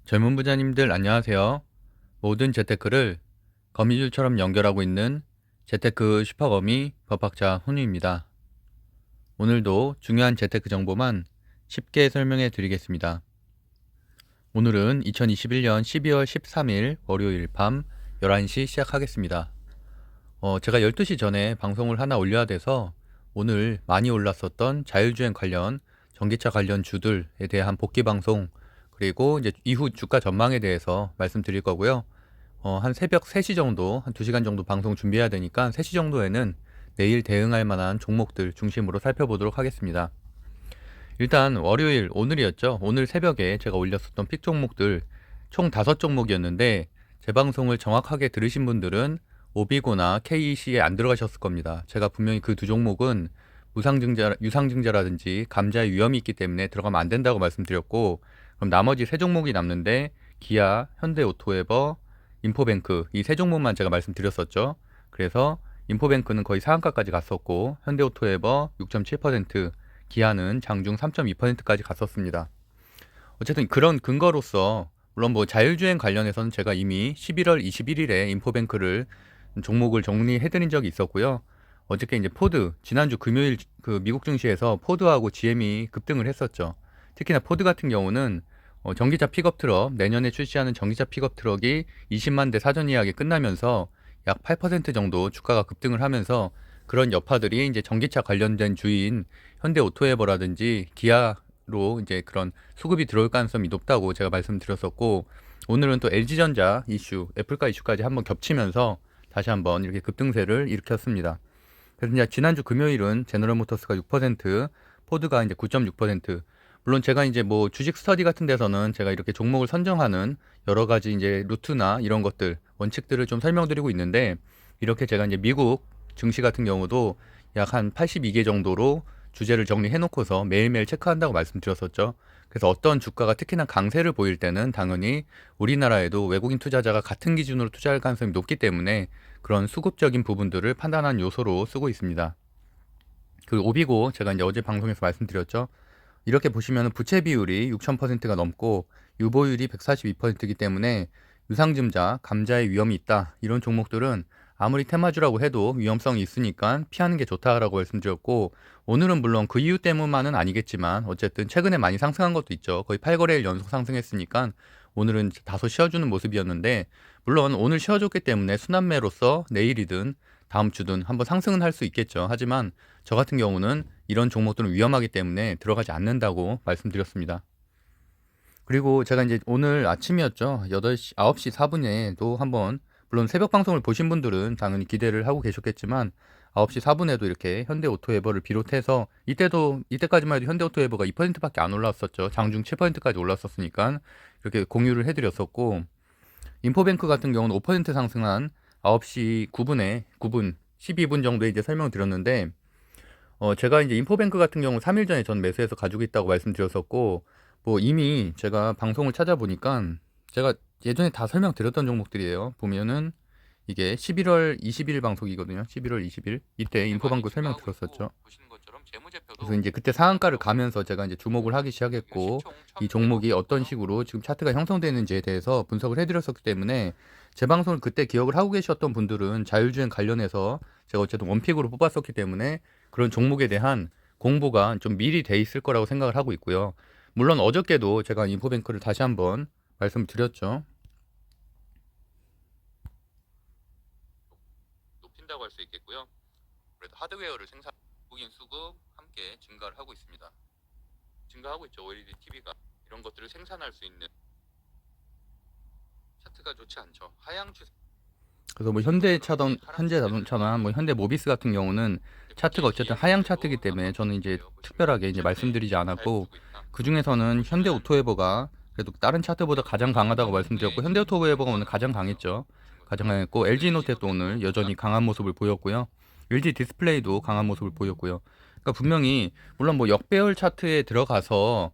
젊은 부자님들 안녕하세요. 모든 재테크를 거미줄처럼 연결하고 있는 재테크 슈퍼거미 법학자 훈우입니다. 오늘도 중요한 재테크 정보만 쉽게 설명해 드리겠습니다. 오늘은 2021년 12월 13일 월요일 밤 11시 시작하겠습니다. 제가 12시 전에 방송을 하나 올려야 돼서 오늘 많이 올랐었던 자율주행 관련 전기차 관련 주들에 대한 복귀 방송, 그리고 이제 이후 주가 전망에 대해서 말씀드릴 거고요. 한 새벽 3시 정도, 한 2시간 정도 방송 준비해야 되니까 3시 정도에는 내일 대응할 만한 종목들 중심으로 살펴보도록 하겠습니다. 일단 월요일 오늘이었죠. 오늘 새벽에 제가 올렸었던 픽 종목들 총 5종목이었는데 제 방송을 정확하게 들으신 분들은 오비고나 KEC에 안 들어가셨을 겁니다. 제가 분명히 그 두 종목은 유상증자라든지 감자의 위험이 있기 때문에 들어가면 안 된다고 말씀드렸고, 그럼 나머지 세 종목이 남는데 기아, 현대오토에버, 인포뱅크 이 세 종목만 제가 말씀드렸었죠. 그래서 인포뱅크는 거의 상한가까지 갔었고 현대오토에버 6.7%, 기아는 장중 3.2%까지 갔었습니다. 어쨌든 그런 근거로서 물론 뭐 자율주행 관련해서는 제가 이미 11월 21일에 인포뱅크를 종목을 정리해드린 적이 있었고요. 어저께 이제 포드, 지난주 금요일 그 미국 증시에서 포드하고 GM이 급등을 했었죠. 특히나 포드 같은 경우는 전기차 픽업 트럭, 내년에 출시하는 전기차 픽업 트럭이 20만 대 사전 예약이 끝나면서 약 8% 정도 주가가 급등을 하면서 그런 여파들이 이제 전기차 관련된 주인 현대오토에버라든지 기아로 이제 그런 수급이 들어올 가능성이 높다고 제가 말씀드렸었고, 오늘은 또 LG전자 이슈, 애플카 이슈까지 한번 겹치면서 다시 한번 이렇게 급등세를 일으켰습니다. 그래서 이제 지난주 금요일은 제너럴모터스가 6%, 포드가 이제 9.6%. 물론 제가 이제 뭐 주식 스터디 같은 데서는 제가 이렇게 종목을 선정하는 여러 가지 이제 루트나 이런 것들, 원칙들을 좀 설명드리고 있는데, 이렇게 제가 이제 미국 증시 같은 경우도 약 한 82개 정도로 주제를 정리해 놓고서 매일매일 체크한다고 말씀드렸었죠. 그래서 어떤 주가가 특히나 강세를 보일 때는 당연히 우리나라에도 외국인 투자자가 같은 기준으로 투자할 가능성이 높기 때문에 그런 수급적인 부분들을 판단한 요소로 쓰고 있습니다. 그 오비고 제가 이제 어제 방송에서 말씀드렸죠. 이렇게 보시면 부채 비율이 6,000%가 넘고 유보율이 142%이기 때문에 유상증자, 감자의 위험이 있다. 이런 종목들은 아무리 테마주라고 해도 위험성이 있으니까 피하는 게 좋다라고 말씀드렸고, 오늘은 물론 그 이유 때문만은 아니겠지만 어쨌든 최근에 많이 상승한 것도 있죠. 거의 8거래일 연속 상승했으니까 오늘은 다소 쉬어주는 모습이었는데, 물론 오늘 쉬어줬기 때문에 순환매로서 내일이든 다음 주든 한번 상승은 할 수 있겠죠. 하지만 저 같은 경우는 이런 종목들은 위험하기 때문에 들어가지 않는다고 말씀드렸습니다. 그리고 제가 이제 오늘 아침이었죠. 8시, 9시 4분에도 한번, 물론 새벽 방송을 보신 분들은 당연히 기대를 하고 계셨겠지만 9시 4분에도 이렇게 현대오토에버를 비롯해서 이때까지만 해도 현대오토에버가 2%밖에 안 올랐었죠. 장중 7%까지 올랐었으니까 이렇게 공유를 해드렸었고, 인포뱅크 같은 경우는 5% 상승한 9시 9분 12분 정도에 이제 설명드렸는데, 제가 이제 인포뱅크 같은 경우 3일 전에 전 매수해서 가지고 있다고 말씀드렸었고, 뭐 이미 제가 방송을 찾아보니까 제가 예전에 다 설명드렸던 종목들이에요. 보면은 이게 11월 20일 방송이거든요. 11월 20일. 이때 인포뱅크 설명드렸었죠. 그래서 이제 그때 상한가를 가면서 제가 이제 주목을 하기 시작했고, 이 종목이 어떤 식으로 지금 차트가 형성되는지에 대해서 분석을 해드렸었기 때문에 제 방송을 그때 기억을 하고 계셨던 분들은 자율주행 관련해서 제가 어쨌든 원픽으로 뽑았었기 때문에 그런 종목에 대한 공부가 좀 미리 돼 있을 거라고 생각을 하고 있고요. 물론 어저께도 제가 인포뱅크를 다시 한번 말씀을 드렸죠. 높인다고 할 수 있겠고요. 그래도 하드웨어를 생산, 외국인 수급 함께 증가를 하고 있습니다. 증가하고 있죠. OLED TV가 이런 것들을 생산할 수 있는 차트가 좋지 않죠. 하향 추세. 그래서 뭐 현대자동차나 뭐 현대모비스 같은 경우는 차트가 어쨌든 하향 차트이기 때문에 저는 이제 특별하게 이제 말씀드리지 않았고, 그 중에서는 현대오토에버가 그래도 다른 차트보다 가장 강하다고 말씀드렸고, 현대오토에버가 오늘 가장 강했죠. 가장 강했고, LG노텍도 오늘 여전히 강한 모습을 보였고요. LG 디스플레이도 강한 모습을 보였고요. 그러니까 분명히 물론 뭐 역배열 차트에 들어가서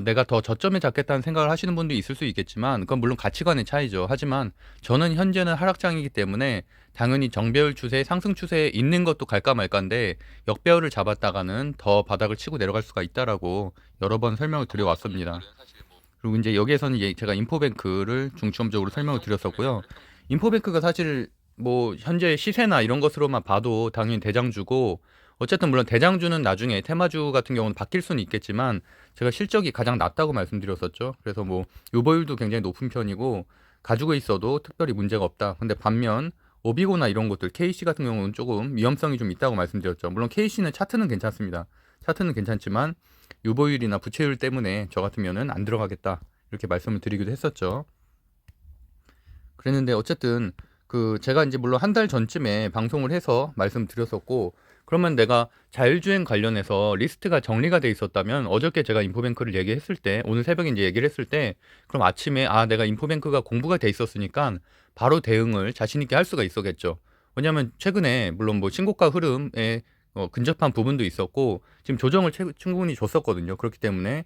내가 더 저점에 잡겠다는 생각을 하시는 분도 있을 수 있겠지만 그건 물론 가치관의 차이죠. 하지만 저는 현재는 하락장이기 때문에 당연히 정배열 추세, 상승 추세에 있는 것도 갈까 말까인데 역배열을 잡았다가는 더 바닥을 치고 내려갈 수가 있다라고 여러 번 설명을 드려왔습니다. 그리고 이제 여기에서는 제가 인포뱅크를 중점적으로 설명을 드렸었고요. 인포뱅크가 사실 뭐 현재 시세나 이런 것으로만 봐도 당연히 대장주고, 어쨌든 물론 대장주는 나중에 테마주 같은 경우는 바뀔 수는 있겠지만 제가 실적이 가장 낮다고 말씀드렸었죠. 그래서 뭐 유보율도 굉장히 높은 편이고 가지고 있어도 특별히 문제가 없다. 근데 반면 오비고나 이런 것들 KC 같은 경우는 조금 위험성이 좀 있다고 말씀드렸죠. 물론 KC는 차트는 괜찮습니다. 차트는 괜찮지만 유보율이나 부채율 때문에 저 같으면은 안 들어가겠다, 이렇게 말씀을 드리기도 했었죠. 그랬는데 어쨌든 제가 이제 물론 한 달 전쯤에 방송을 해서 말씀드렸었고, 그러면 내가 자율주행 관련해서 리스트가 정리가 돼 있었다면 어저께 제가 인포뱅크를 얘기했을 때, 오늘 새벽에 이제 얘기를 했을 때, 그럼 아침에 내가 인포뱅크가 공부가 돼 있었으니까 바로 대응을 자신 있게 할 수가 있었겠죠. 왜냐하면 최근에 물론 뭐 신고가 흐름에 근접한 부분도 있었고 지금 조정을 충분히 줬었거든요. 그렇기 때문에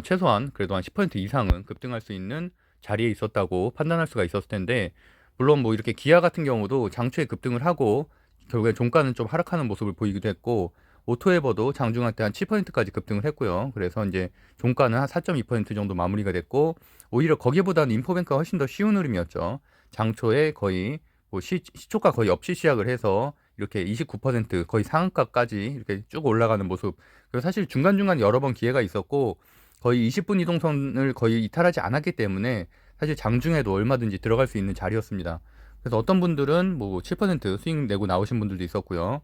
최소한 그래도 한 10% 이상은 급등할 수 있는 자리에 있었다고 판단할 수가 있었을 텐데, 물론 뭐 이렇게 기아 같은 경우도 장초에 급등을 하고 결국에 종가는 좀 하락하는 모습을 보이기도 했고, 오토에버도 장중할 때 한 7%까지 급등을 했고요. 그래서 이제 종가는 한 4.2% 정도 마무리가 됐고, 오히려 거기보다는 인포뱅크가 훨씬 더 쉬운 흐름이었죠. 장초에 거의 뭐 시초가 거의 없이 시작을 해서 이렇게 29% 거의 상한가까지 이렇게 쭉 올라가는 모습. 그리고 사실 중간중간 여러 번 기회가 있었고 거의 20분 이동선을 거의 이탈하지 않았기 때문에 사실 장중에도 얼마든지 들어갈 수 있는 자리였습니다. 그래서 어떤 분들은 뭐 7% 수익 내고 나오신 분들도 있었고요.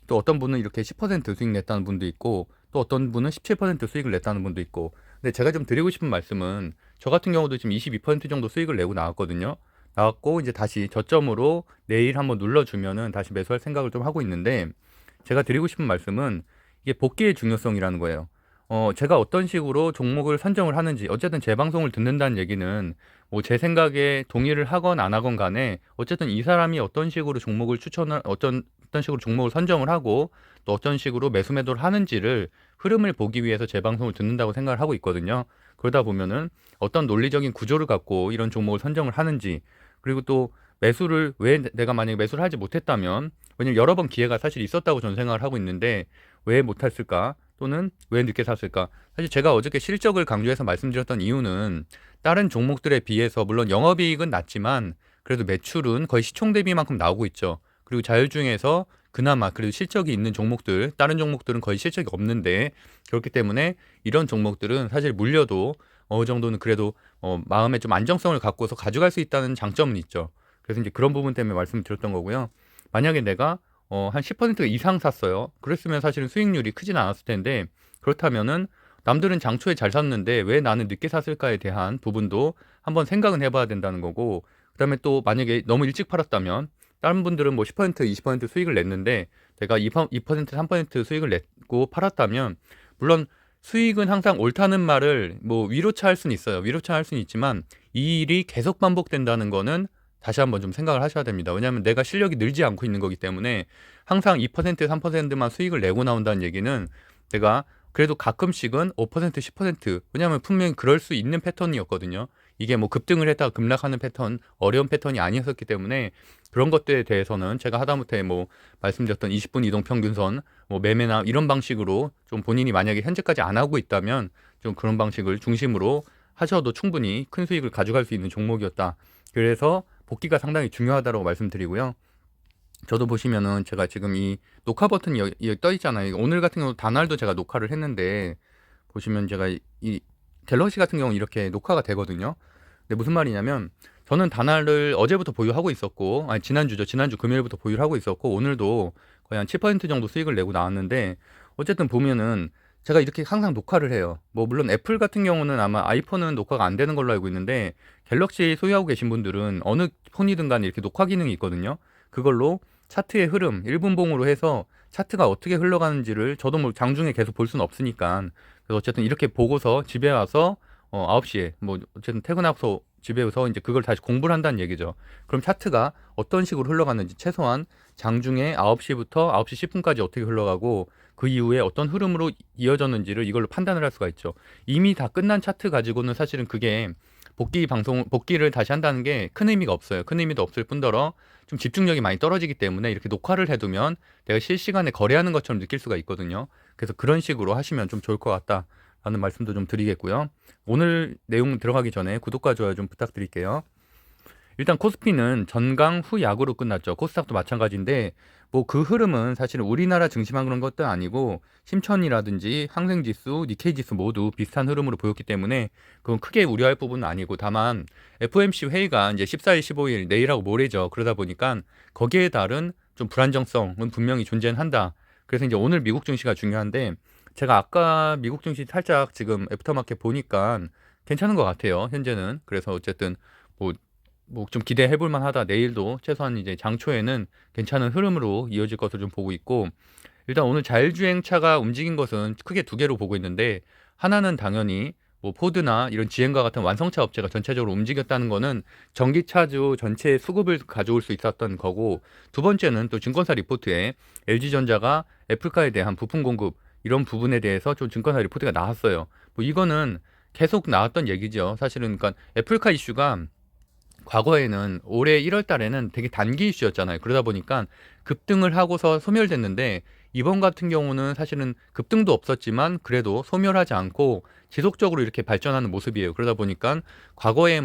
또 어떤 분은 이렇게 10% 수익 냈다는 분도 있고, 또 어떤 분은 17% 수익을 냈다는 분도 있고. 근데 제가 좀 드리고 싶은 말씀은, 저 같은 경우도 지금 22% 정도 수익을 내고 나왔거든요. 나왔고 이제 다시 저점으로 내일 한번 눌러주면은 다시 매수할 생각을 좀 하고 있는데, 제가 드리고 싶은 말씀은 이게 복귀의 중요성이라는 거예요. 제가 어떤 식으로 종목을 선정을 하는지, 어쨌든 제 방송을 듣는다는 얘기는 뭐 제 생각에 동의를 하건 안 하건 간에 어쨌든 이 사람이 어떤 식으로 종목을 어떤 식으로 종목을 선정을 하고 또 어떤 식으로 매수 매도를 하는지를 흐름을 보기 위해서 제 방송을 듣는다고 생각을 하고 있거든요. 그러다 보면은 어떤 논리적인 구조를 갖고 이런 종목을 선정을 하는지, 그리고 또 매수를 왜 내가 만약에 매수를 하지 못했다면, 왜냐면 여러 번 기회가 사실 있었다고 저는 생각을 하고 있는데 왜 못했을까, 또는 왜 늦게 샀을까. 사실 제가 어저께 실적을 강조해서 말씀드렸던 이유는 다른 종목들에 비해서 물론 영업이익은 낮지만 그래도 매출은 거의 시총 대비만큼 나오고 있죠. 그리고 자율주행에서 그나마 그래도 실적이 있는 종목들, 다른 종목들은 거의 실적이 없는데, 그렇기 때문에 이런 종목들은 사실 물려도 어느 정도는 그래도 마음에 좀 안정성을 갖고서 가져갈 수 있다는 장점은 있죠. 그래서 이제 그런 부분 때문에 말씀드렸던 거고요. 만약에 내가 한 10% 이상 샀어요. 그랬으면 사실은 수익률이 크진 않았을 텐데, 그렇다면은 남들은 장초에 잘 샀는데 왜 나는 늦게 샀을까에 대한 부분도 한번 생각은 해봐야 된다는 거고, 그다음에 또 만약에 너무 일찍 팔았다면 다른 분들은 뭐 10%, 20% 수익을 냈는데 내가 2%, 3% 수익을 냈고 팔았다면, 물론 수익은 항상 옳다는 말을 뭐 위로차 할 수는 있어요. 위로차 할 수는 있지만 이 일이 계속 반복된다는 거는 다시 한번 좀 생각을 하셔야 됩니다. 왜냐하면 내가 실력이 늘지 않고 있는 거기 때문에 항상 2%, 3%만 수익을 내고 나온다는 얘기는 내가 그래도 가끔씩은 5%, 10%, 왜냐하면 분명히 그럴 수 있는 패턴이었거든요. 이게 뭐 급등을 했다가 급락하는 패턴, 어려운 패턴이 아니었기 때문에 그런 것들에 대해서는 제가 하다못해 뭐 말씀드렸던 20분 이동 평균선, 뭐 매매나 이런 방식으로 좀 본인이 만약에 현재까지 안 하고 있다면 좀 그런 방식을 중심으로 하셔도 충분히 큰 수익을 가져갈 수 있는 종목이었다. 그래서 복귀가 상당히 중요하다고 말씀드리고요. 저도 보시면은 제가 지금 이 녹화 버튼이 여기 떠 있잖아요. 오늘 같은 경우 다날도 제가 녹화를 했는데 보시면 제가 이 갤럭시 같은 경우는 이렇게 녹화가 되거든요. 근데 무슨 말이냐면, 저는 다날을 어제부터 보유하고 있었고, 아니 지난주죠. 지난주 금요일부터 보유를 하고 있었고, 오늘도 거의 한 7% 정도 수익을 내고 나왔는데, 어쨌든 보면은 제가 이렇게 항상 녹화를 해요. 뭐 물론 애플 같은 경우는 아마 아이폰은 녹화가 안 되는 걸로 알고 있는데, 갤럭시 소유하고 계신 분들은 어느 폰이든 간에 이렇게 녹화 기능이 있거든요. 그걸로 차트의 흐름 1분봉으로 해서 차트가 어떻게 흘러가는지를, 저도 뭐 장중에 계속 볼 수는 없으니까, 그래서 어쨌든 이렇게 보고서 집에 와서 9시에 뭐 어쨌든 퇴근하고서 집에 와서 이제 그걸 다시 공부를 한다는 얘기죠. 그럼 차트가 어떤 식으로 흘러가는지, 최소한 장중에 9시부터 9시 10분까지 어떻게 흘러가고 그 이후에 어떤 흐름으로 이어졌는지를 이걸로 판단을 할 수가 있죠. 이미 다 끝난 차트 가지고는 사실은 그게 복귀를 다시 한다는 게 큰 의미가 없어요. 큰 의미도 없을 뿐더러 좀 집중력이 많이 떨어지기 때문에 이렇게 녹화를 해두면 내가 실시간에 거래하는 것처럼 느낄 수가 있거든요. 그래서 그런 식으로 하시면 좀 좋을 것 같다라고 라는 말씀도 좀 드리겠고요. 오늘 내용 들어가기 전에 구독과 좋아요 좀 부탁드릴게요. 일단 코스피는 전강 후 약으로 끝났죠. 코스닥도 마찬가지인데 뭐 그 흐름은 사실은 우리나라 증시만 그런 것도 아니고 심천이라든지 항생지수, 니케이지수 모두 비슷한 흐름으로 보였기 때문에 그건 크게 우려할 부분은 아니고, 다만 FOMC 회의가 이제 14일, 15일 내일하고 모레죠. 그러다 보니까 거기에 따른 좀 불안정성은 분명히 존재는 한다. 그래서 이제 오늘 미국 증시가 중요한데, 제가 아까 미국 증시 살짝 지금 애프터마켓 보니까 괜찮은 것 같아요, 현재는. 그래서 어쨌든 뭐 좀 기대해 볼 만하다. 내일도 최소한 이제 장초에는 괜찮은 흐름으로 이어질 것을 좀 보고 있고, 일단 오늘 자율주행차가 움직인 것은 크게 두 개로 보고 있는데, 하나는 당연히 뭐 포드나 이런 GM과 같은 완성차 업체가 전체적으로 움직였다는 거는 전기차주 전체의 수급을 가져올 수 있었던 거고, 두 번째는 또 증권사 리포트에 LG전자가 애플카에 대한 부품 공급 이런 부분에 대해서 좀 증권사 리포트가 나왔어요. 뭐 이거는 계속 나왔던 얘기죠. 사실은 그러니까 애플카 이슈가 과거에는 올해 1월 달에는 되게 단기 이슈였잖아요. 그러다 보니까 급등을 하고서 소멸됐는데, 이번 같은 경우는 사실은 급등도 없었지만 그래도 소멸하지 않고 지속적으로 이렇게 발전하는 모습이에요. 그러다 보니까 과거에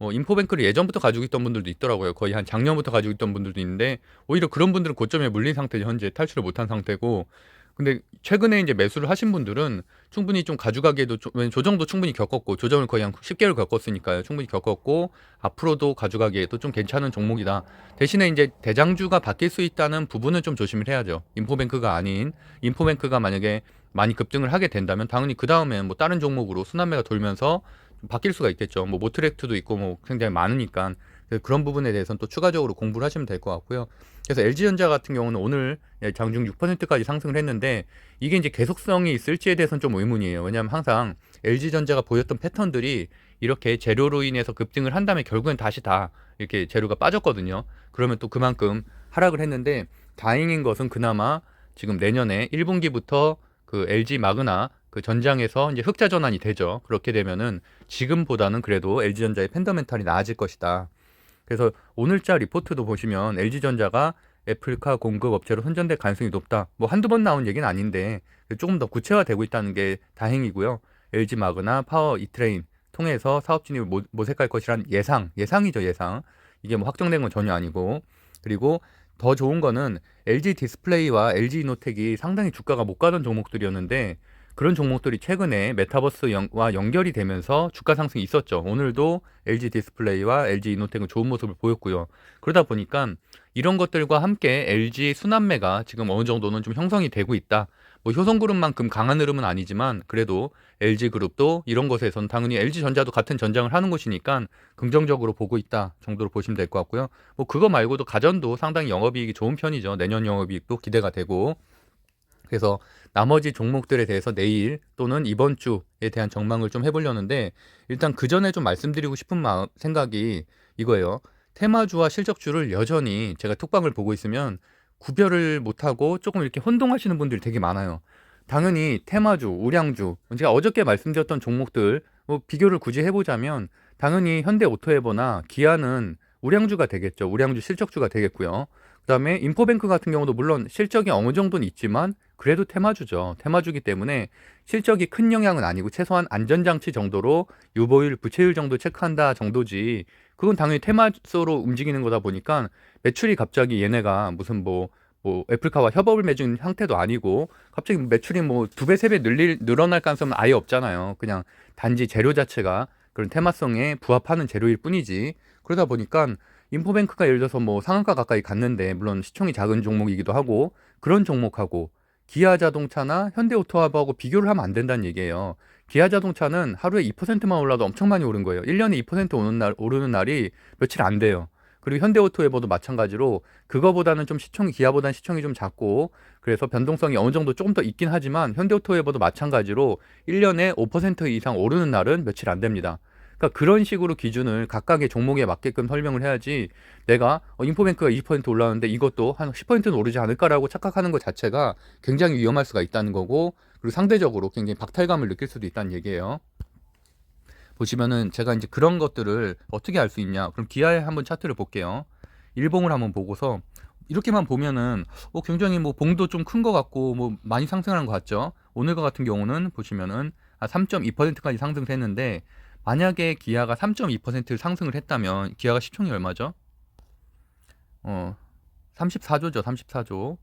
인포뱅크를 예전부터 가지고 있던 분들도 있더라고요. 거의 한 작년부터 가지고 있던 분들도 있는데, 오히려 그런 분들은 고점에 물린 상태죠. 현재 탈출을 못한 상태고. 근데 최근에 이제 매수를 하신 분들은 충분히 좀 가져가기에도 조정도 충분히 겪었고, 조정을 거의 한 10개월 겪었으니까요. 충분히 겪었고 앞으로도 가져가기에도 좀 괜찮은 종목이다. 대신에 이제 대장주가 바뀔 수 있다는 부분은 좀 조심을 해야죠. 인포뱅크가 아닌, 인포뱅크가 만약에 많이 급등을 하게 된다면 당연히 그 다음에 뭐 다른 종목으로 순환매가 돌면서 좀 바뀔 수가 있겠죠. 뭐 모트렉트도 있고 뭐 굉장히 많으니까. 그런 부분에 대해서는 또 추가적으로 공부를 하시면 될 것 같고요. 그래서 LG전자 같은 경우는 오늘 장중 6%까지 상승을 했는데, 이게 이제 계속성이 있을지에 대해서는 좀 의문이에요. 왜냐하면 항상 LG전자가 보였던 패턴들이 이렇게 재료로 인해서 급등을 한 다음에 결국엔 다시 다 이렇게 재료가 빠졌거든요. 그러면 또 그만큼 하락을 했는데, 다행인 것은 그나마 지금 내년에 1분기부터 그 LG 마그나 그 전장에서 이제 흑자 전환이 되죠. 그렇게 되면은 지금보다는 그래도 LG전자의 팬더멘탈이 나아질 것이다. 그래서 오늘자 리포트도 보시면 LG전자가 애플카 공급 업체로 선정될 가능성이 높다. 뭐 한두 번 나온 얘기는 아닌데 조금 더 구체화되고 있다는 게 다행이고요. LG 마그나 파워 이트레인 통해서 사업 진입을 모색할 것이란 예상이죠, 예상. 이게 뭐 확정된 건 전혀 아니고. 그리고 더 좋은 거는 LG 디스플레이와 LG 이노텍이 상당히 주가가 못 가던 종목들이었는데, 그런 종목들이 최근에 메타버스와 연결이 되면서 주가 상승이 있었죠. 오늘도 LG 디스플레이와 LG 이노텍은 좋은 모습을 보였고요. 그러다 보니까 이런 것들과 함께 LG 순환매가 지금 어느 정도는 좀 형성이 되고 있다. 뭐 효성그룹만큼 강한 흐름은 아니지만 그래도 LG그룹도 이런 것에선 당연히 LG전자도 같은 전장을 하는 곳이니까 긍정적으로 보고 있다 정도로 보시면 될 것 같고요. 뭐 그거 말고도 가전도 상당히 영업이익이 좋은 편이죠. 내년 영업이익도 기대가 되고. 그래서 나머지 종목들에 대해서 내일 또는 이번 주에 대한 전망을 좀 해보려는데, 일단 그 전에 좀 말씀드리고 싶은 생각이 이거예요. 테마주와 실적주를 여전히 제가 톡방을 보고 있으면 구별을 못하고 조금 이렇게 혼동하시는 분들이 되게 많아요. 당연히 테마주, 우량주, 제가 어저께 말씀드렸던 종목들 뭐 비교를 굳이 해보자면 당연히 현대오토에버나 기아는 우량주가 되겠죠. 우량주 실적주가 되겠고요. 그다음에 인포뱅크 같은 경우도 물론 실적이 어느 정도는 있지만 그래도 테마주죠. 테마주기 때문에 실적이 큰 영향은 아니고 최소한 안전장치 정도로 유보율, 부채율 정도 체크한다 정도지, 그건 당연히 테마주로 움직이는 거다 보니까 매출이 갑자기 얘네가 무슨 애플카와 협업을 맺은 상태도 아니고 갑자기 매출이 뭐 2배, 3배 늘어날 가능성은 아예 없잖아요. 그냥 단지 재료 자체가 그런 테마성에 부합하는 재료일 뿐이지. 그러다 보니까 인포뱅크가 예를 들어서 뭐 상한가 가까이 갔는데, 물론 시총이 작은 종목이기도 하고 그런 종목하고 기아자동차나 현대오토하고 비교를 하면 안 된다는 얘기예요. 기아자동차는 하루에 2%만 올라도 엄청 많이 오른 거예요. 1년에 2% 오르는 날이 며칠 안 돼요. 그리고 현대오토에버도 마찬가지로 그거보다는 좀 기아보다는 시총이 좀 작고 그래서 변동성이 어느 정도 조금 더 있긴 하지만 현대오토에버도 마찬가지로 1년에 5% 이상 오르는 날은 며칠 안 됩니다. 그러니까 그런 식으로 기준을 각각의 종목에 맞게끔 설명을 해야지, 내가 인포뱅크가 20% 올라왔는데 이것도 한 10%는 오르지 않을까라고 착각하는 것 자체가 굉장히 위험할 수가 있다는 거고, 그리고 상대적으로 굉장히 박탈감을 느낄 수도 있다는 얘기예요. 보시면은 제가 이제 그런 것들을 어떻게 알 수 있냐. 그럼 기아의 한번 차트를 볼게요. 일봉을 한번 보고서 이렇게만 보면은 굉장히 뭐 봉도 좀 큰 것 같고 뭐 많이 상승하는 것 같죠. 오늘과 같은 경우는 보시면은 3.2%까지 상승했는데, 만약에 기아가 3.2% 상승을 했다면 기아가 시총이 얼마죠? 34조죠. 34조.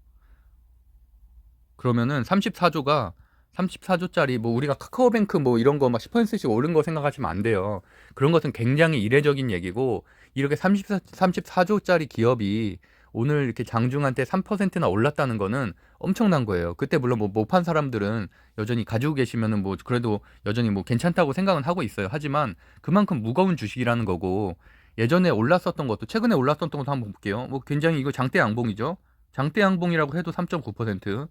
그러면은 34조짜리 뭐 우리가 카카오뱅크 뭐 이런 거 막 10%씩 오른 거 생각하시면 안 돼요. 그런 것은 굉장히 이례적인 얘기고, 이렇게 34조짜리 기업이 오늘 이렇게 장중한 때 3%나 올랐다는 거는 엄청난 거예요. 그때 물론 뭐 못 판 사람들은 여전히 가지고 계시면은 뭐 그래도 여전히 뭐 괜찮다고 생각은 하고 있어요. 하지만 그만큼 무거운 주식이라는 거고, 예전에 올랐었던 것도, 최근에 올랐었던 것도 한번 볼게요. 뭐 굉장히 이거 장대 양봉이죠. 장대 양봉이라고 해도 3.9%.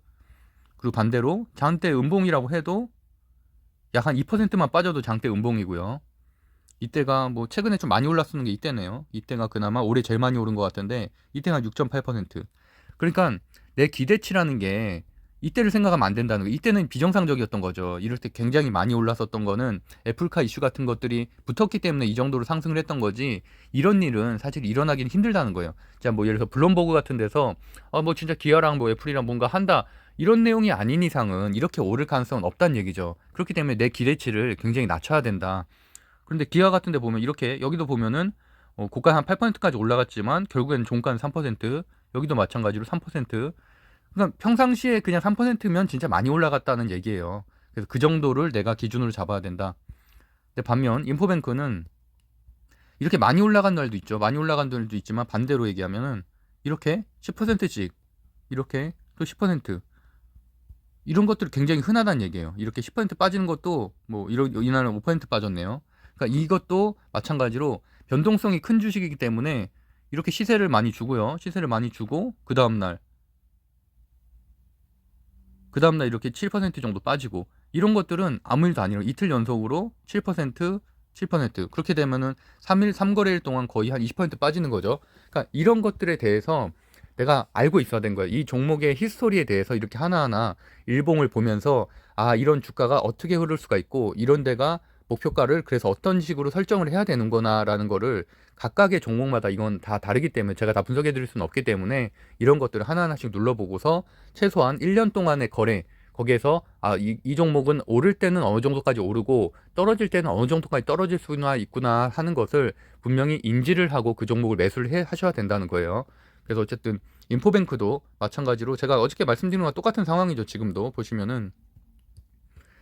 그리고 반대로 장대 음봉이라고 해도 약 한 2%만 빠져도 장대 음봉이고요. 이때가 뭐 최근에 좀 많이 올랐었는 게 이때네요. 이때가 그나마 올해 제일 많이 오른 것 같은데, 이때가 6.8%. 그러니까 내 기대치라는 게 이때를 생각하면 안 된다는 거. 이때는 비정상적이었던 거죠. 이럴 때 굉장히 많이 올랐었던 거는 애플카 이슈 같은 것들이 붙었기 때문에 이 정도로 상승을 했던 거지, 이런 일은 사실 일어나기는 힘들다는 거예요. 자, 뭐 예를 들어서 블룸버그 같은 데서 뭐 진짜 기아랑 뭐 애플이랑 뭔가 한다, 이런 내용이 아닌 이상은 이렇게 오를 가능성은 없다는 얘기죠. 그렇기 때문에 내 기대치를 굉장히 낮춰야 된다. 그런데 기아 같은 데 보면 이렇게, 여기도 보면은 고가 한 8%까지 올라갔지만 결국에는 종가는 3%, 여기도 마찬가지로 3%. 그러니까 평상시에 그냥 3%면 진짜 많이 올라갔다는 얘기예요. 그래서 그 정도를 내가 기준으로 잡아야 된다. 근데 반면 인포뱅크는 이렇게 많이 올라간 날도 있죠. 많이 올라간 날도 있지만 반대로 얘기하면은 이렇게 10%씩, 이렇게 또 10%, 이런 것들이 굉장히 흔하다는 얘기예요. 이렇게 10% 빠지는 것도, 뭐 이날은 5% 빠졌네요. 그러니까 이것도 마찬가지로 변동성이 큰 주식이기 때문에 이렇게 시세를 많이 주고요. 시세를 많이 주고 그 다음날 이렇게 7% 정도 빠지고, 이런 것들은 아무 일도 아니에요. 이틀 연속으로 7%, 7%, 그렇게 되면은 3일 3거래일 동안 거의 한 20% 빠지는 거죠. 그러니까 이런 것들에 대해서 내가 알고 있어야 된 거예요. 이 종목의 히스토리에 대해서 이렇게 하나하나 일봉을 보면서, 이런 주가가 어떻게 흐를 수가 있고, 이런 데가 목표가를 그래서 어떤 식으로 설정을 해야 되는구나라는 거를, 각각의 종목마다 이건 다 다르기 때문에 제가 다 분석해 드릴 수는 없기 때문에 이런 것들을 하나하나씩 눌러보고서 최소한 1년 동안의 거래, 거기에서 이 종목은 오를 때는 어느 정도까지 오르고 떨어질 때는 어느 정도까지 떨어질 수나 있구나 하는 것을 분명히 인지를 하고 그 종목을 매수를 하셔야 된다는 거예요. 그래서 어쨌든 인포뱅크도 마찬가지로 제가 어저께 말씀드린 거와 똑같은 상황이죠. 지금도 보시면은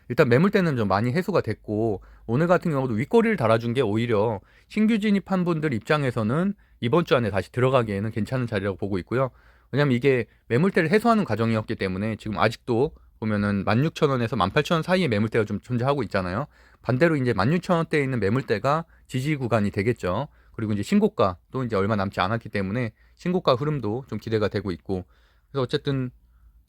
일단 매물대는 좀 많이 해소가 됐고, 오늘 같은 경우도 윗꼬리를 달아준 게 오히려 신규 진입한 분들 입장에서는 이번 주 안에 다시 들어가기에는 괜찮은 자리라고 보고 있고요. 왜냐면 이게 매물대를 해소하는 과정이었기 때문에 지금 아직도 보면은 16,000원에서 18,000원 사이의 매물대가 좀 존재하고 있잖아요. 반대로 이제 16,000원대에 있는 매물대가 지지 구간이 되겠죠. 그리고 이제 신고가 또 이제 얼마 남지 않았기 때문에 신고가 흐름도 좀 기대가 되고 있고, 그래서 어쨌든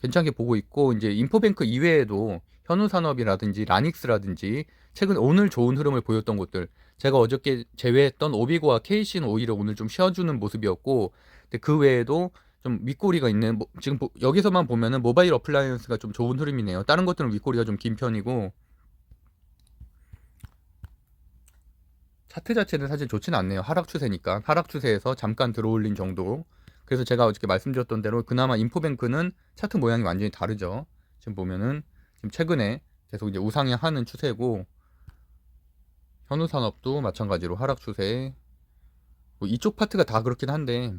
괜찮게 보고 있고, 이제 인포뱅크 이외에도 현우산업이라든지 라닉스라든지 최근 오늘 좋은 흐름을 보였던 곳들, 제가 어저께 제외했던 오비고와 KC는 오히려 오늘 좀 쉬어주는 모습이었고, 근데 그 외에도 좀 윗꼬리가 있는, 지금 여기서만 보면은 모바일 어플라이언스가 좀 좋은 흐름이네요. 다른 것들은 윗꼬리가 좀 긴 편이고, 차트 자체는 사실 좋지는 않네요. 하락 추세니까. 하락 추세에서 잠깐 들어올린 정도. 그래서 제가 어저께 말씀드렸던 대로 그나마 인포뱅크는 차트 모양이 완전히 다르죠. 지금 보면은 지금 최근에 계속 이제 우상향하는 추세고, 현우산업도 마찬가지로 하락 추세. 뭐 이쪽 파트가 다 그렇긴 한데,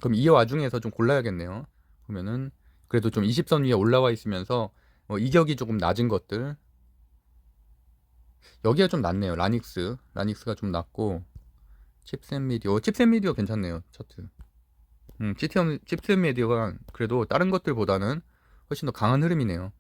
그럼 이 와중에서 좀 골라야겠네요. 보면은 그래도 좀 20선 위에 올라와 있으면서 이격이 조금 낮은 것들, 여기가 좀 낮네요. 라닉스가 좀 낮고, 칩셋 미디어 괜찮네요. 차트. 칩셋 미디어가 그래도 다른 것들보다는 훨씬 더 강한 흐름이네요.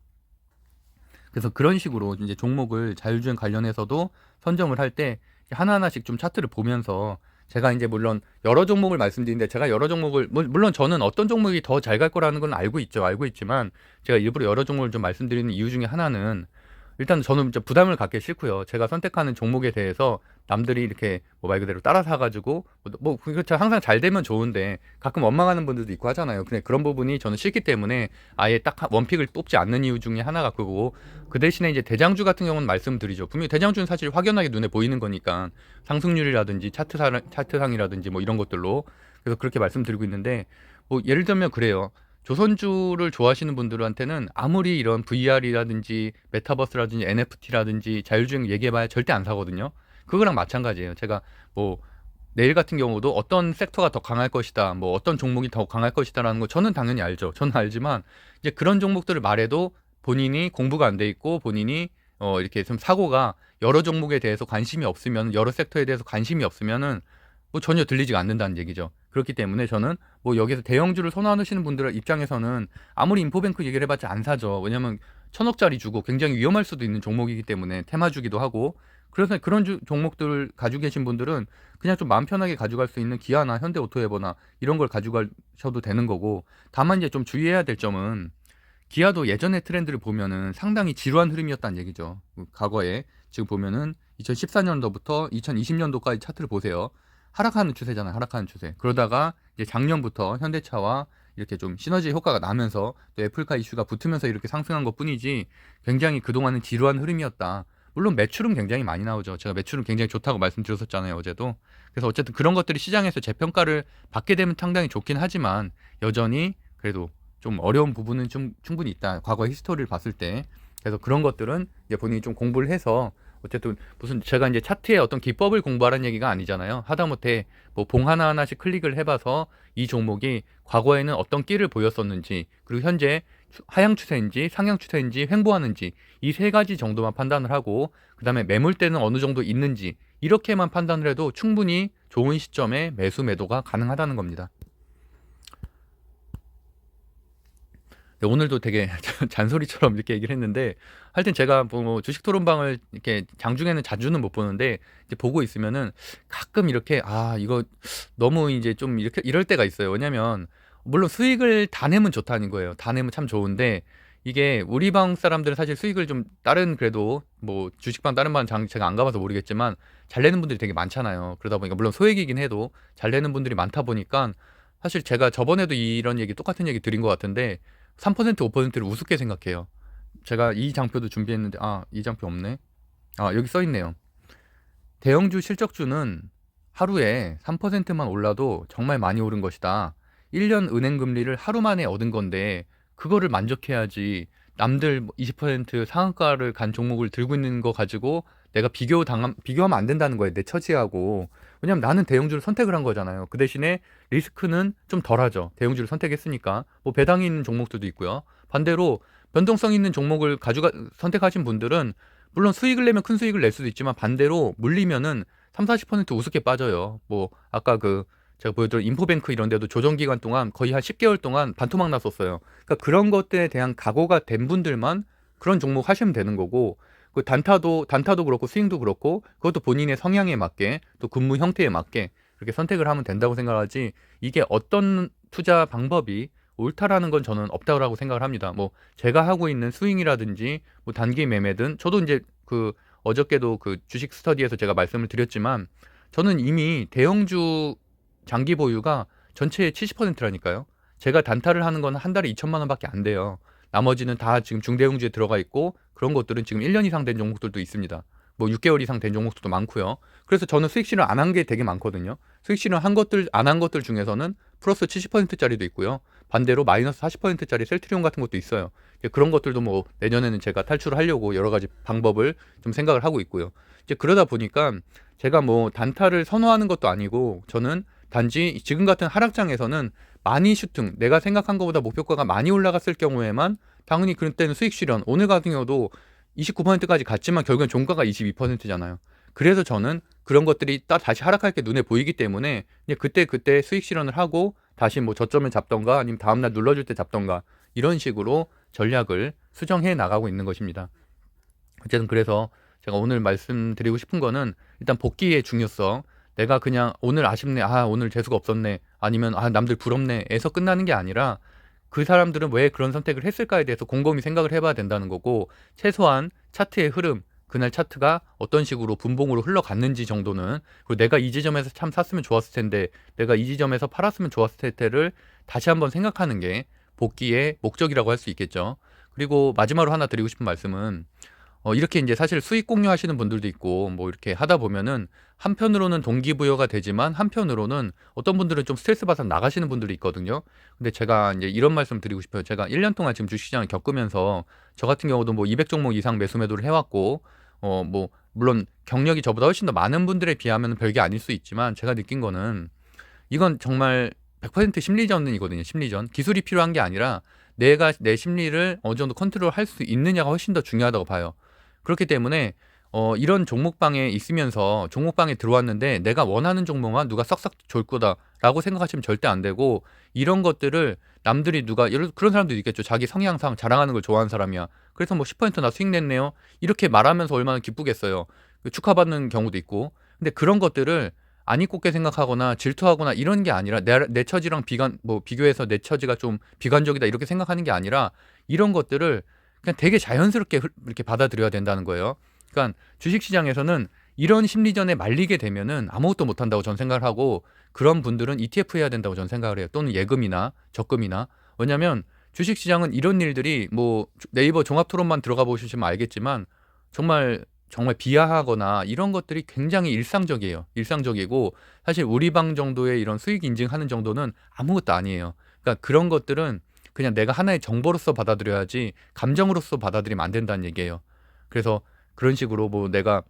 그래서 그런 식으로 이제 종목을 자율주행 관련해서도 선점을 할 때 하나하나씩 좀 차트를 보면서, 제가 이제 물론 여러 종목을 말씀드리는데, 제가 여러 종목을 물론 저는 어떤 종목이 더 잘 갈 거라는 건 알고 있지만, 제가 일부러 여러 종목을 좀 말씀드리는 이유 중에 하나는, 일단 저는 진짜 부담을 갖기 싫고요. 제가 선택하는 종목에 대해서 남들이 이렇게 뭐 말 그대로 따라 사가지고 그렇죠. 항상 잘 되면 좋은데 가끔 원망하는 분들도 있고 하잖아요. 근데 그런 부분이 저는 싫기 때문에 아예 딱 원픽을 뽑지 않는 이유 중에 하나가 그거고, 그 대신에 이제 대장주 같은 경우는 말씀드리죠. 분명히 대장주는 사실 확연하게 눈에 보이는 거니까, 상승률이라든지 차트상이라든지 뭐 이런 것들로. 그래서 그렇게 말씀드리고 있는데, 뭐 예를 들면 그래요. 조선주를 좋아하시는 분들한테는 아무리 이런 VR이라든지 메타버스라든지 NFT라든지 자율주행 얘기해봐야 절대 안 사거든요. 그거랑 마찬가지예요. 제가 뭐 내일 같은 경우도 어떤 섹터가 더 강할 것이다, 뭐 어떤 종목이 더 강할 것이다라는 거 저는 당연히 알죠. 저는 알지만 이제 그런 종목들을 말해도 본인이 공부가 안 돼 있고 본인이 이렇게 좀 사고가 여러 종목에 대해서 관심이 없으면, 여러 섹터에 대해서 관심이 없으면은 뭐 전혀 들리지가 않는다는 얘기죠. 그렇기 때문에 저는 뭐 여기서 대형주를 선호하시는 분들 입장에서는 아무리 인포뱅크 얘기를 해봤자 안 사죠. 왜냐면 1,000억짜리 주고 굉장히 위험할 수도 있는 종목이기 때문에, 테마주기도 하고. 그래서 그런 종목들을 가지고 계신 분들은 그냥 좀 마음 편하게 가져갈 수 있는 기아나 현대오토에버나 이런 걸 가져가셔도 되는 거고. 다만 이제 좀 주의해야 될 점은, 기아도 예전의 트렌드를 보면은 상당히 지루한 흐름이었다는 얘기죠. 과거에 지금 보면은 2014년도부터 2020년도까지 차트를 보세요. 하락하는 추세잖아요. 하락하는 추세. 그러다가 이제 작년부터 현대차와 이렇게 좀 시너지 효과가 나면서 또 애플카 이슈가 붙으면서 이렇게 상승한 것뿐이지, 굉장히 그동안은 지루한 흐름이었다. 물론 매출은 굉장히 많이 나오죠. 제가 매출은 굉장히 좋다고 말씀드렸었잖아요, 어제도. 그래서 어쨌든 그런 것들이 시장에서 재평가를 받게 되면 상당히 좋긴 하지만, 여전히 그래도 좀 어려운 부분은 좀 충분히 있다. 과거 히스토리를 봤을 때. 그래서 그런 것들은 이제 본인이 좀 공부를 해서, 어쨌든 무슨 제가 이제 차트의 어떤 기법을 공부하라는 얘기가 아니잖아요. 하다못해 뭐 봉 하나하나씩 클릭을 해봐서 이 종목이 과거에는 어떤 끼를 보였었는지, 그리고 현재 하향 추세인지 상향 추세인지 횡보하는지, 이 세 가지 정도만 판단을 하고, 그 다음에 매물대는 어느 정도 있는지, 이렇게만 판단을 해도 충분히 좋은 시점에 매수 매도가 가능하다는 겁니다. 네, 오늘도 되게 잔소리처럼 이렇게 얘기를 했는데, 하여튼 제가 뭐 주식 토론방을 이렇게 장중에는 자주는 못 보는데, 이제 보고 있으면은 가끔 이렇게, 이거 너무 이제 좀 이렇게 이럴 때가 있어요. 왜냐면 물론 수익을 다 내면 좋다는 거예요. 다 내면 참 좋은데, 이게 우리 방 사람들은 사실 수익을 좀, 다른 그래도 뭐 주식방 다른 방 제가 안 가봐서 모르겠지만 잘 내는 분들이 되게 많잖아요. 그러다 보니까 물론 소액이긴 해도 잘 내는 분들이 많다 보니까, 사실 제가 저번에도 이런 얘기, 똑같은 얘기 드린 것 같은데 3% 5%를 우습게 생각해요. 제가 이 장표도 준비했는데, 이 장표 없네. 여기 써 있네요. 대형주 실적주는 하루에 3%만 올라도 정말 많이 오른 것이다. 1년 은행 금리를 하루 만에 얻은 건데 그거를 만족해야지, 남들 20% 상한가를 간 종목을 들고 있는 거 가지고 내가 비교하면 안 된다는 거예요. 내 처지하고. 왜냐면 나는 대형주를 선택을 한 거잖아요. 그 대신에 리스크는 좀 덜하죠. 대형주를 선택했으니까. 뭐 배당이 있는 종목들도 있고요. 반대로 변동성 있는 종목을 선택하신 분들은 물론 수익을 내면 큰 수익을 낼 수도 있지만, 반대로 물리면은 3, 40% 우습게 빠져요. 뭐 아까 제가 보여드린 인포뱅크 이런 데도 조정 기간 동안 거의 한 10개월 동안 반토막 났었어요. 그러니까 그런 것들에 대한 각오가 된 분들만 그런 종목 하시면 되는 거고, 그 단타도 그렇고 스윙도 그렇고, 그것도 본인의 성향에 맞게 또 근무 형태에 맞게 그렇게 선택을 하면 된다고 생각하지, 이게 어떤 투자 방법이 옳다라는 건 저는 없다고 생각을 합니다. 뭐 제가 하고 있는 스윙이라든지 뭐 단기 매매든, 저도 이제 어저께도 그 주식 스터디에서 제가 말씀을 드렸지만, 저는 이미 대형주 장기 보유가 전체의 70%라니까요. 제가 단타를 하는 건 한 달에 2천만 원밖에 안 돼요. 나머지는 다 지금 중대형주에 들어가 있고, 그런 것들은 지금 1년 이상 된 종목들도 있습니다. 뭐 6개월 이상 된 종목들도 많고요. 그래서 저는 수익 실현 안 한 게 되게 많거든요. 수익 실현 안 한 것들 중에서는 플러스 70%짜리도 있고요. 반대로 마이너스 40%짜리 셀트리온 같은 것도 있어요. 그런 것들도 뭐 내년에는 제가 탈출을 하려고 여러 가지 방법을 좀 생각을 하고 있고요. 이제 그러다 보니까 제가 뭐 단타를 선호하는 것도 아니고, 저는 단지 지금 같은 하락장에서는 많이 슈팅, 내가 생각한 것보다 목표가가 많이 올라갔을 경우에만 당연히 그럴 때는 수익 실현, 오늘 같은 경우도 29%까지 갔지만 결국엔 종가가 22%잖아요. 그래서 저는 그런 것들이 다시 하락할 게 눈에 보이기 때문에 이제 그때 수익 실현을 하고 다시 뭐 저점을 잡던가 아니면 다음날 눌러줄 때 잡던가, 이런 식으로 전략을 수정해 나가고 있는 것입니다. 어쨌든 그래서 제가 오늘 말씀드리고 싶은 거는, 일단 복귀의 중요성, 내가 그냥 오늘 아쉽네, 오늘 재수가 없었네, 아니면 남들 부럽네 에서 끝나는 게 아니라, 그 사람들은 왜 그런 선택을 했을까에 대해서 곰곰이 생각을 해봐야 된다는 거고, 최소한 차트의 흐름, 그날 차트가 어떤 식으로 분봉으로 흘러갔는지 정도는, 그리고 내가 이 지점에서 참 샀으면 좋았을 텐데, 내가 이 지점에서 팔았으면 좋았을 텐데를 다시 한번 생각하는 게 복귀의 목적이라고 할 수 있겠죠. 그리고 마지막으로 하나 드리고 싶은 말씀은, 이렇게 이제 사실 수익 공유하시는 분들도 있고 뭐 이렇게 하다 보면은 한편으로는 동기부여가 되지만 한편으로는 어떤 분들은 좀 스트레스 받아서 나가시는 분들이 있거든요. 근데 제가 이제 이런 말씀 드리고 싶어요. 제가 1년 동안 지금 주식시장을 겪으면서 저 같은 경우도 뭐 200 종목 이상 매수 매도를 해 왔고 뭐 물론 경력이 저보다 훨씬 더 많은 분들에 비하면 별게 아닐 수 있지만 제가 느낀 거는 이건 정말 100% 심리전이거든요. 심리전. 기술이 필요한 게 아니라 내가 내 심리를 어느 정도 컨트롤할 수 있느냐가 훨씬 더 중요하다고 봐요. 그렇기 때문에 이런 종목방에 있으면서 종목방에 들어왔는데 내가 원하는 종목만 누가 싹싹 줄 거다라고 생각하시면 절대 안 되고 이런 것들을 남들이 누가 예를 그런 사람도 있겠죠. 자기 성향상 자랑하는 걸 좋아하는 사람이야. 그래서 뭐 10%나 수익 냈네요. 이렇게 말하면서 얼마나 기쁘겠어요. 축하받는 경우도 있고. 근데 그런 것들을 안 이꼽게 생각하거나 질투하거나 이런 게 아니라 내 처지랑 비교해서 내 처지가 좀 비관적이다 이렇게 생각하는 게 아니라 이런 것들을 그냥 되게 자연스럽게 이렇게 받아들여야 된다는 거예요. 그러니까 주식시장에서는 이런 심리전에 말리게 되면은 아무것도 못한다고 저는 생각을 하고 그런 분들은 ETF 해야 된다고 저는 생각을 해요. 또는 예금이나 적금이나. 왜냐면 주식시장은 이런 일들이 뭐 네이버 종합토론만 들어가 보시면 알겠지만 정말 정말 비하하거나 이런 것들이 굉장히 일상적이에요. 일상적이고 사실 우리 방 정도의 이런 수익 인증하는 정도는 아무것도 아니에요. 그러니까 그런 것들은 그냥 내가 하나의 정보로서 받아들여야지 감정으로서 받아들이면 안 된다는 얘기예요. 그래서 그런 식으로 뭐 내가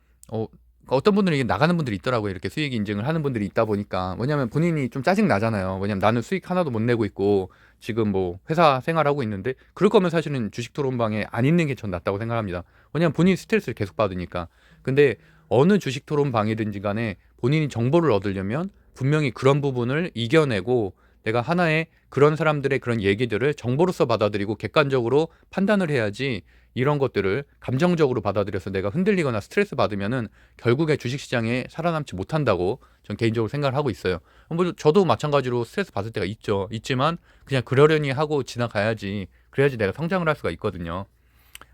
어떤 분들은 이게 나가는 분들이 있더라고요. 이렇게 수익 인증을 하는 분들이 있다 보니까 뭐냐면 본인이 좀 짜증 나잖아요. 왜냐면 나는 수익 하나도 못 내고 있고 지금 뭐 회사 생활하고 있는데 그럴 거면 사실은 주식 토론방에 안 있는 게 전 낫다고 생각합니다. 왜냐면 본인이 스트레스를 계속 받으니까. 근데 어느 주식 토론방이든지 간에 본인이 정보를 얻으려면 분명히 그런 부분을 이겨내고 내가 하나의 그런 사람들의 그런 얘기들을 정보로서 받아들이고 객관적으로 판단을 해야지 이런 것들을 감정적으로 받아들여서 내가 흔들리거나 스트레스 받으면은 결국에 주식시장에 살아남지 못한다고 전 개인적으로 생각을 하고 있어요. 뭐 저도 마찬가지로 스트레스 받을 때가 있지만 그냥 그러려니 하고 지나가야지 그래야지 내가 성장을 할 수가 있거든요.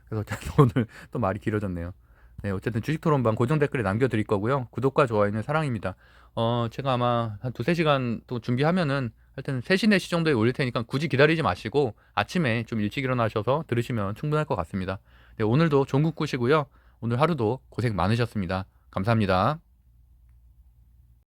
그래서 오늘 또 말이 길어졌네요. 네, 어쨌든 주식 토론방 고정 댓글에 남겨드릴 거고요. 구독과 좋아요는 사랑입니다. 제가 아마 한 두세 시간 또 준비하면은 하여튼 3시, 4시 정도에 올릴 테니까 굳이 기다리지 마시고 아침에 좀 일찍 일어나셔서 들으시면 충분할 것 같습니다. 네, 오늘도 좋은 꿈 꾸시고요. 오늘 하루도 고생 많으셨습니다. 감사합니다.